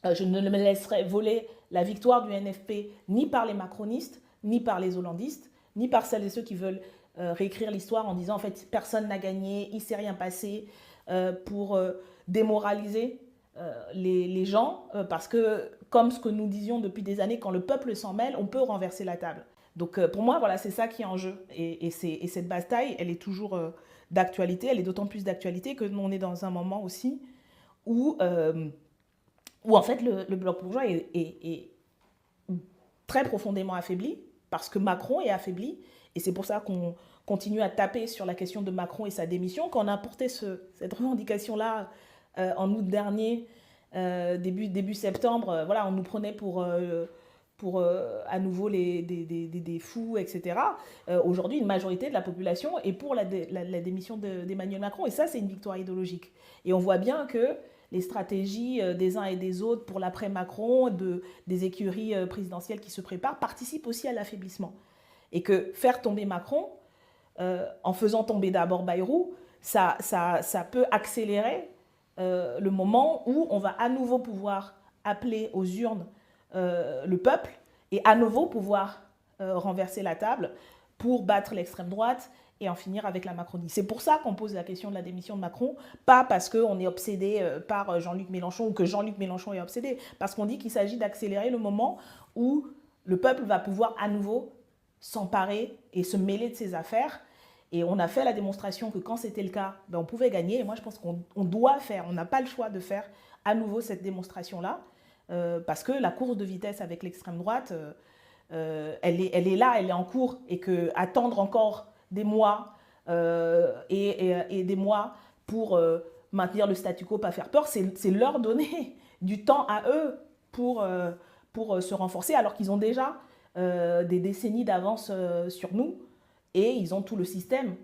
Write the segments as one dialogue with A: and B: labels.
A: Je ne me laisserai voler la victoire du NFP ni par les macronistes, ni par les hollandistes, ni par celles et ceux qui veulent réécrire l'histoire en disant en fait personne n'a gagné, il ne s'est rien passé, pour démoraliser les gens, parce que comme ce que nous disions depuis des années, quand le peuple s'en mêle, on peut renverser la table. Donc pour moi, voilà, c'est ça qui est en jeu. Et cette bataille, elle est toujours d'actualité, elle est d'autant plus d'actualité que nous, on est dans un moment aussi où, où en fait le bloc bourgeois est très profondément affaibli, parce que Macron est affaibli, et c'est pour ça qu'on continue à taper sur la question de Macron et sa démission. Quand on a porté cette revendication-là en août dernier, début septembre, voilà, on nous prenait pour à nouveau des fous, etc. Aujourd'hui, une majorité de la population est pour la démission d'Emmanuel Macron, et ça, c'est une victoire idéologique. Et on voit bien que les stratégies des uns et des autres pour l'après-Macron, des écuries présidentielles qui se préparent, participent aussi à l'affaiblissement. Et que faire tomber Macron, en faisant tomber d'abord Bayrou, ça peut accélérer le moment où on va à nouveau pouvoir appeler aux urnes le peuple et à nouveau pouvoir renverser la table pour battre l'extrême droite et en finir avec la Macronie. C'est pour ça qu'on pose la question de la démission de Macron, pas parce qu'on est obsédé par Jean-Luc Mélenchon ou que Jean-Luc Mélenchon est obsédé, parce qu'on dit qu'il s'agit d'accélérer le moment où le peuple va pouvoir à nouveau s'emparer et se mêler de ses affaires. Et on a fait la démonstration que quand c'était le cas, ben on pouvait gagner. Et moi, je pense qu'on doit faire, on n'a pas le choix de faire à nouveau cette démonstration-là, parce que la course de vitesse avec l'extrême droite, elle est là, elle est en cours, et que attendre encore des mois et des mois pour maintenir le statu quo, pas faire peur, c'est leur donner du temps à eux pour se renforcer, alors qu'ils ont déjà des décennies d'avance sur nous, et ils ont tout le système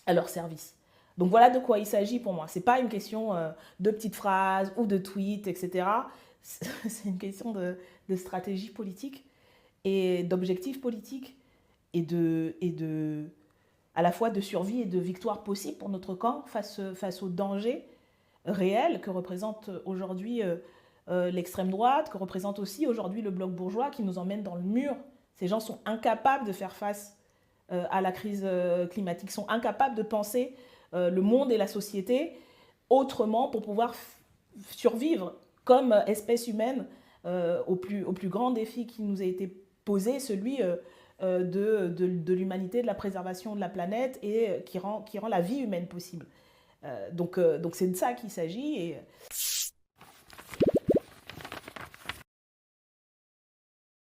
A: à leur service. Donc voilà de quoi il s'agit pour moi. Ce n'est pas une question de petites phrases ou de tweets, etc. C'est une question de stratégie politique et d'objectifs politiques et à la fois de survie et de victoire possible pour notre camp face au danger réel que représente aujourd'hui l'extrême droite, que représente aussi aujourd'hui le bloc bourgeois qui nous emmène dans le mur. Ces gens sont incapables de faire face à la crise climatique, sont incapables de penser le monde et la société autrement pour pouvoir survivre comme espèce humaine au plus grand défi qui nous a été posé, celui de l'humanité, de la préservation de la planète, et qui rend la vie humaine possible. Donc c'est de ça qu'il s'agit. Et